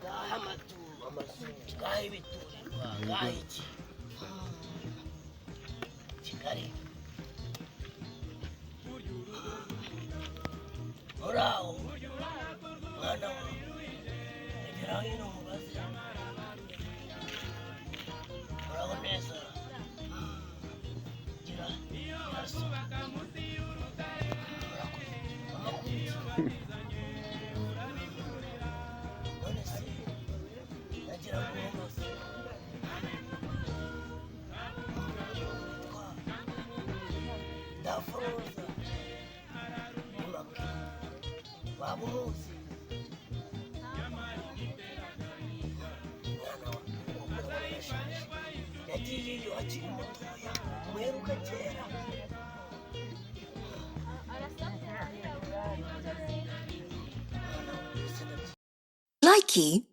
ngaha amasugi ngaha ibiturirwa ngaha iki Kigali uraho mwana wawe egera hino mubaze uraho neza gira so none se nagira ngo mubaze ndafuruza waba umuzi umwana wawe yagiye iyo akiri mutoya mweruka kera Likey